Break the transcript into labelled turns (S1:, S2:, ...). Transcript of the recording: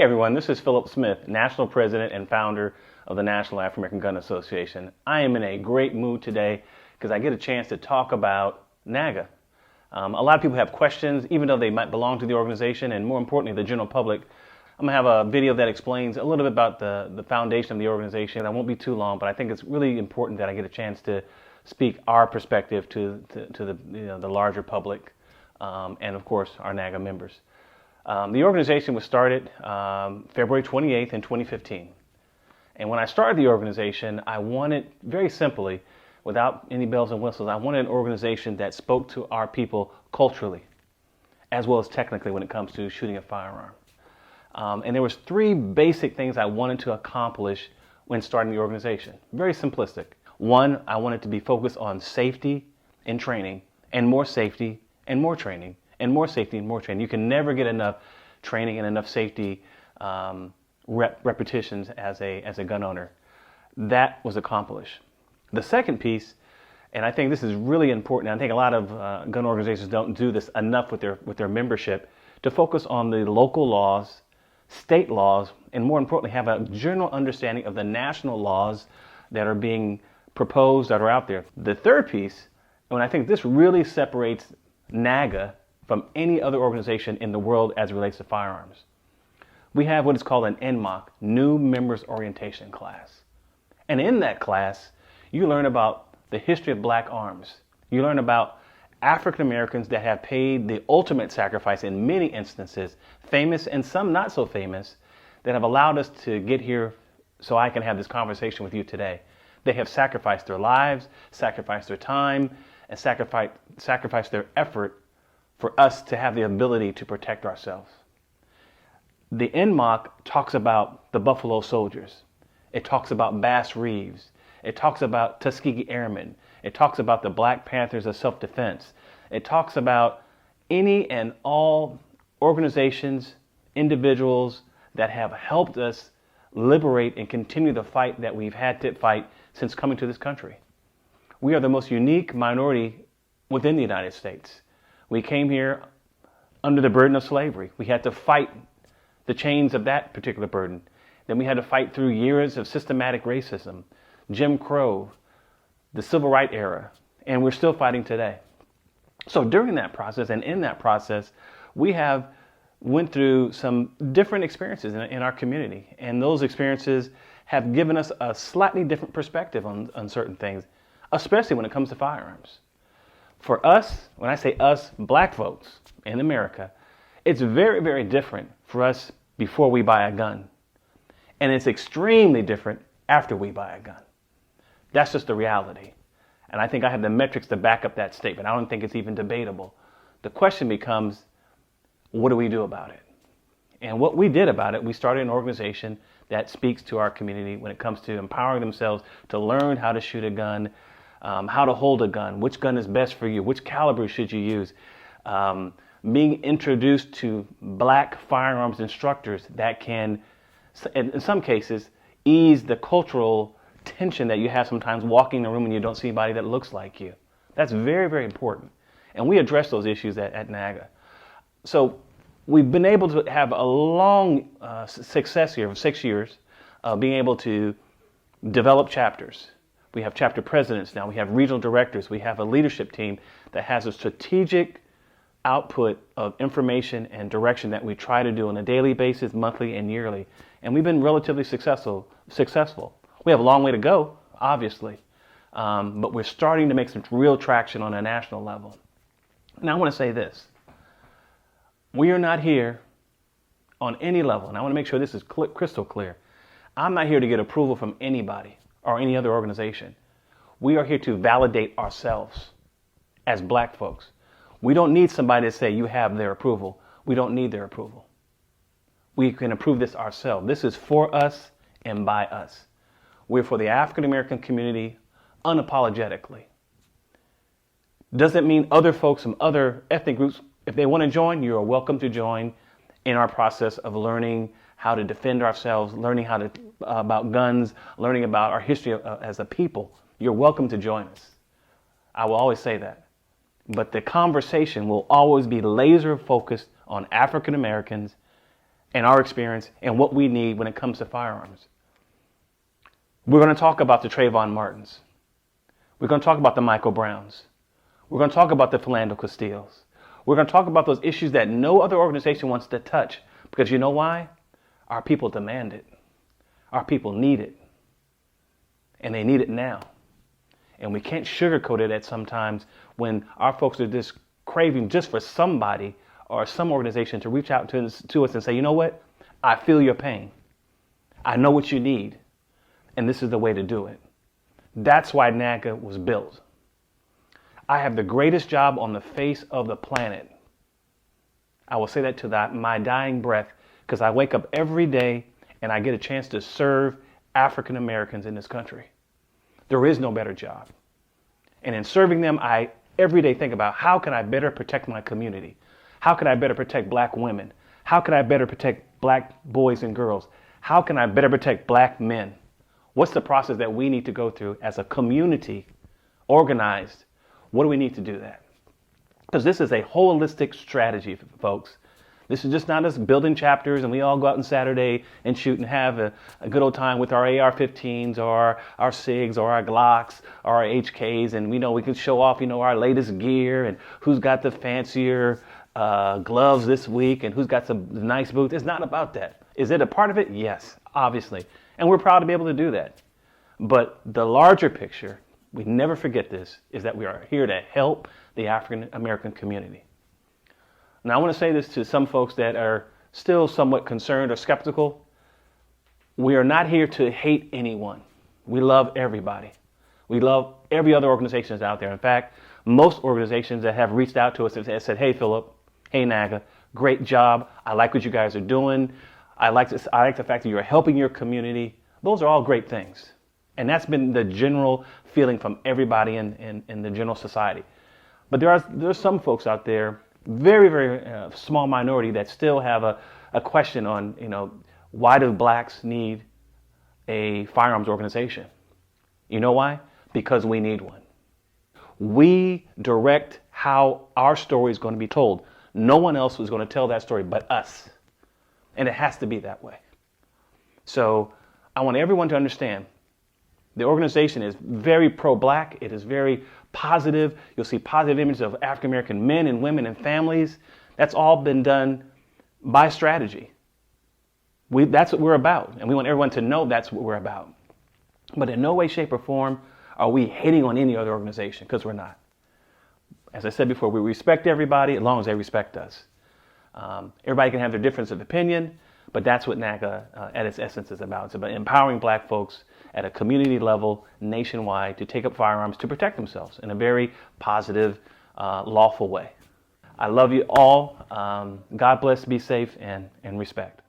S1: Hey everyone, this is Philip Smith, National President and founder of the National African American Gun Association. I am in a great mood today because I get a chance to talk about NAAGA. A lot of people have questions, even though they might belong to the organization, and more importantly, the general public. I'm going to have a video that explains a little bit about the foundation of the organization. I won't be too long, but I think it's really important that I get a chance to speak our perspective to the larger public, and of course, our NAAGA members. The organization was started February 28th in 2015. And when I started the organization, I wanted, very simply, without any bells and whistles, I wanted an organization that spoke to our people culturally, as well as technically when it comes to shooting a firearm. And there was three basic things I wanted to accomplish when starting the organization. Very simplistic. One, I wanted to be focused on safety and training, and more safety and more training. And more safety and more training. You can never get enough training and enough safety repetitions as a gun owner. That was accomplished. The second piece, and I think this is really important, I think a lot of gun organizations don't do this enough with their membership, to focus on the local laws, state laws, and more importantly, have a general understanding of the national laws that are being proposed, that are out there. The third piece, and I think this really separates NAAGA from any other organization in the world as it relates to firearms. We have what is called an NMOC, New Members Orientation class. And in that class, you learn about the history of black arms. You learn about African Americans that have paid the ultimate sacrifice in many instances, famous and some not so famous, that have allowed us to get here so I can have this conversation with you today. They have sacrificed their lives, sacrificed their time, and sacrificed their effort for us to have the ability to protect ourselves. The NMOC talks about the Buffalo Soldiers. It talks about Bass Reeves. It talks about Tuskegee Airmen. It talks about the Black Panthers of Self-Defense. It talks about any and all organizations, individuals that have helped us liberate and continue the fight that we've had to fight since coming to this country. We are the most unique minority within the United States. We came here under the burden of slavery. We had to fight the chains of that particular burden. Then we had to fight through years of systematic racism, Jim Crow, the Civil Rights era, and we're still fighting today. So during that process and in that process, we have went through some different experiences in our community. And those experiences have given us a slightly different perspective on certain things, especially when it comes to firearms. For us, when I say us, black folks in America, it's very, very different for us before we buy a gun. And it's extremely different after we buy a gun. That's just the reality. And I think I have the metrics to back up that statement. I don't think it's even debatable. The question becomes, what do we do about it? And what we did about it, we started an organization that speaks to our community when it comes to empowering themselves to learn how to shoot a gun, how to hold a gun, which gun is best for you, which caliber should you use, being introduced to black firearms instructors that can, in some cases, ease the cultural tension that you have sometimes walking in a room and you don't see anybody that looks like you. That's very, very important. And we address those issues at NAAGA. So we've been able to have a long success here of 6 years of being able to develop chapters. We have chapter presidents now. We have regional directors. We have a leadership team that has a strategic output of information and direction that we try to do on a daily basis, monthly and yearly. And we've been relatively successful. We have a long way to go, obviously, but we're starting to make some real traction on a national level. Now I want to say this. We are not here on any level, and I want to make sure this is crystal clear. I'm not here to get approval from anybody or any other organization. We are here to validate ourselves as black folks. We don't need somebody to say you have their approval. We don't need their approval. We can approve this ourselves. This is for us and by us. We're for the African American community unapologetically. Doesn't mean other folks from other ethnic groups, if they want to join, you are welcome to join in our process of learning how to defend ourselves, learning how to about guns, learning about our history as a people. You're welcome to join us. I will always say that. But the conversation will always be laser focused on African Americans and our experience and what we need when it comes to firearms. We're going to talk about the Trayvon Martins. We're going to talk about the Michael Browns. We're going to talk about the Philando Castillos. We're going to talk about those issues that no other organization wants to touch. Because you know why? Our people demand it. Our people need it. And they need it now. And we can't sugarcoat it at sometimes when our folks are just craving just for somebody or some organization to reach out to us and say, you know what? I feel your pain. I know what you need. And this is the way to do it. That's why NAAGA was built. I have the greatest job on the face of the planet. I will say that to my dying breath, because I wake up every day and I get a chance to serve African Americans in this country. There is no better job. And in serving them, I every day think about how can I better protect my community? How can I better protect black women? How can I better protect black boys and girls? How can I better protect black men? What's the process that we need to go through as a community, organized? What do we need to do that? Because this is a holistic strategy, folks. This is just not us building chapters and we all go out on Saturday and shoot and have a good old time with our AR-15s or our SIGs or our Glocks or our HKs, and we know we can show off, our latest gear and who's got the fancier gloves this week and who's got some nice boots. It's not about that. Is it a part of it? Yes, obviously. And we're proud to be able to do that. But the larger picture, we never forget this, is that we are here to help the African American community. Now, I want to say this to some folks that are still somewhat concerned or skeptical. We are not here to hate anyone. We love everybody. We love every other organization that's out there. In fact, most organizations that have reached out to us and said, hey, Philip, hey, NAAGA, great job. I like what you guys are doing. I like the fact that you're helping your community. Those are all great things. And that's been the general feeling from everybody in the general society. But there's some folks out there, very, very small minority, that still have a question on, why do blacks need a firearms organization? You know why? Because we need one. We direct how our story is going to be told. No one else is going to tell that story but us. And it has to be that way. So I want everyone to understand the organization is very pro-black. It is very positive. You'll see positive images of African American men and women and families. That's all been done by strategy. That's what we're about. And we want everyone to know that's what we're about. But in no way, shape, or form are we hating on any other organization, because we're not. As I said before, we respect everybody as long as they respect us. Everybody can have their difference of opinion, but that's what NAAGA at its essence is about. It's about empowering black folks at a community level, nationwide, to take up firearms to protect themselves in a very positive, lawful way. I love you all. God bless, be safe, and respect.